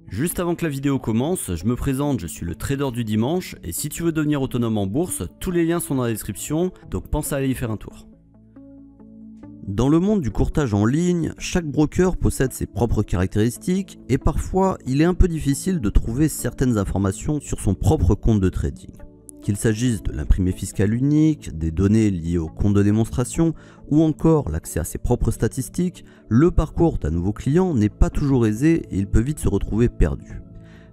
Juste avant que la vidéo commence, je me présente, je suis le trader du dimanche et si tu veux devenir autonome en bourse, tous les liens sont dans la description, donc pense à aller y faire un tour. Dans le monde du courtage en ligne, chaque broker possède ses propres caractéristiques et parfois il est un peu difficile de trouver certaines informations sur son propre compte de trading. Qu'il s'agisse de l'imprimé fiscal unique, des données liées au compte de démonstration ou encore l'accès à ses propres statistiques, le parcours d'un nouveau client n'est pas toujours aisé et il peut vite se retrouver perdu.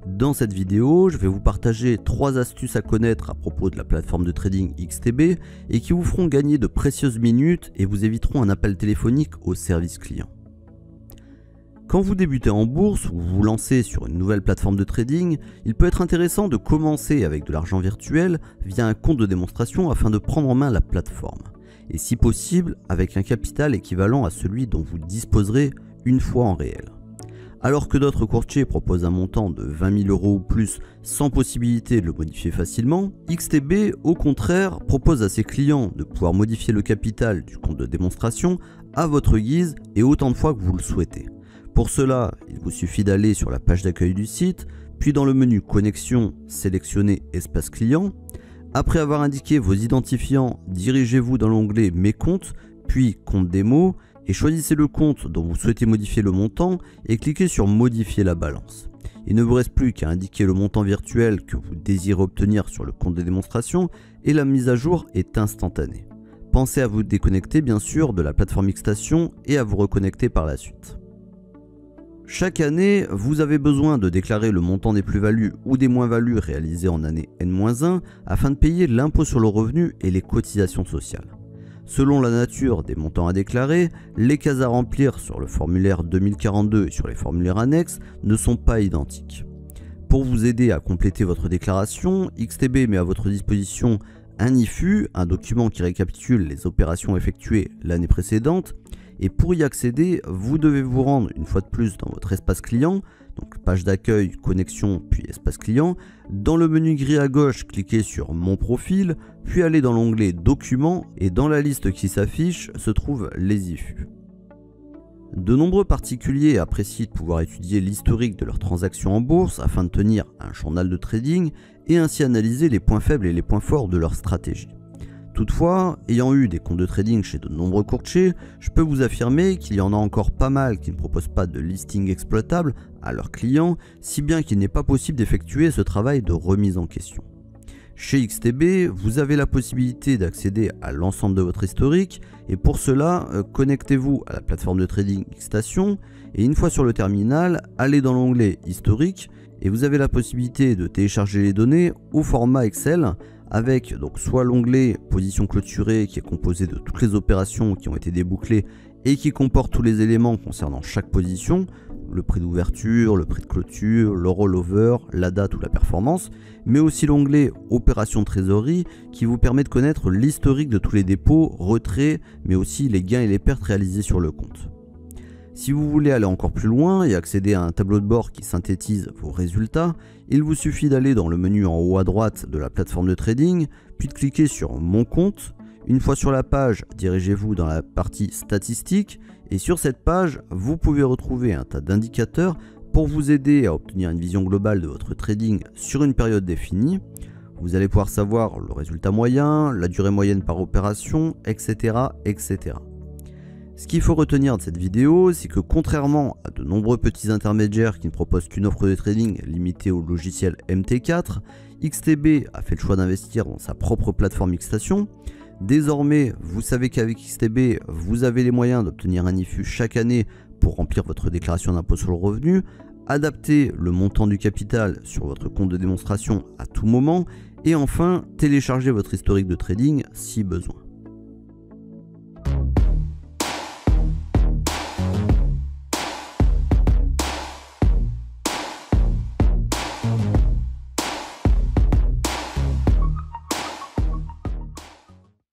Dans cette vidéo, je vais vous partager 3 astuces à connaître à propos de la plateforme de trading XTB et qui vous feront gagner de précieuses minutes et vous éviteront un appel téléphonique au service client. Quand vous débutez en bourse ou vous lancez sur une nouvelle plateforme de trading, il peut être intéressant de commencer avec de l'argent virtuel via un compte de démonstration afin de prendre en main la plateforme. Et si possible, avec un capital équivalent à celui dont vous disposerez une fois en réel. Alors que d'autres courtiers proposent un montant de 20 000 € ou plus sans possibilité de le modifier facilement, XTB au contraire propose à ses clients de pouvoir modifier le capital du compte de démonstration à votre guise et autant de fois que vous le souhaitez. Pour cela, il vous suffit d'aller sur la page d'accueil du site, puis dans le menu Connexion, sélectionnez Espace client. Après avoir indiqué vos identifiants, dirigez-vous dans l'onglet Mes comptes, puis Compte démo, et choisissez le compte dont vous souhaitez modifier le montant et cliquez sur Modifier la balance. Il ne vous reste plus qu'à indiquer le montant virtuel que vous désirez obtenir sur le compte de démonstration et la mise à jour est instantanée. Pensez à vous déconnecter bien sûr de la plateforme Xstation et à vous reconnecter par la suite. Chaque année, vous avez besoin de déclarer le montant des plus-values ou des moins-values réalisées en année N-1 afin de payer l'impôt sur le revenu et les cotisations sociales. Selon la nature des montants à déclarer, les cases à remplir sur le formulaire 2042 et sur les formulaires annexes ne sont pas identiques. Pour vous aider à compléter votre déclaration, XTB met à votre disposition un IFU, un document qui récapitule les opérations effectuées l'année précédente. Et pour y accéder, vous devez vous rendre une fois de plus dans votre espace client, donc page d'accueil, connexion, puis espace client. Dans le menu gris à gauche, cliquez sur Mon profil, puis allez dans l'onglet Documents et dans la liste qui s'affiche se trouvent les IFU. De nombreux particuliers apprécient de pouvoir étudier l'historique de leurs transactions en bourse afin de tenir un journal de trading et ainsi analyser les points faibles et les points forts de leur stratégie. Toutefois, ayant eu des comptes de trading chez de nombreux courtiers, je peux vous affirmer qu'il y en a encore pas mal qui ne proposent pas de listing exploitable à leurs clients, si bien qu'il n'est pas possible d'effectuer ce travail de remise en question. Chez XTB, vous avez la possibilité d'accéder à l'ensemble de votre historique et pour cela, connectez-vous à la plateforme de trading Xstation et une fois sur le terminal, allez dans l'onglet Historique et vous avez la possibilité de télécharger les données au format Excel avec donc soit l'onglet Position clôturée qui est composé de toutes les opérations qui ont été débouclées et qui comporte tous les éléments concernant chaque position, le prix d'ouverture, le prix de clôture, le rollover, la date ou la performance, mais aussi l'onglet Opération de trésorerie qui vous permet de connaître l'historique de tous les dépôts, retraits, mais aussi les gains et les pertes réalisés sur le compte. Si vous voulez aller encore plus loin et accéder à un tableau de bord qui synthétise vos résultats, il vous suffit d'aller dans le menu en haut à droite de la plateforme de trading, puis de cliquer sur Mon compte. Une fois sur la page, dirigez-vous dans la partie Statistiques et sur cette page, vous pouvez retrouver un tas d'indicateurs pour vous aider à obtenir une vision globale de votre trading sur une période définie. Vous allez pouvoir savoir le résultat moyen, la durée moyenne par opération, etc. etc. Ce qu'il faut retenir de cette vidéo, c'est que contrairement à de nombreux petits intermédiaires qui ne proposent qu'une offre de trading limitée au logiciel MT4, XTB a fait le choix d'investir dans sa propre plateforme Xstation. Désormais, vous savez qu'avec XTB, vous avez les moyens d'obtenir un IFU chaque année pour remplir votre déclaration d'impôt sur le revenu, adapter le montant du capital sur votre compte de démonstration à tout moment et enfin télécharger votre historique de trading si besoin.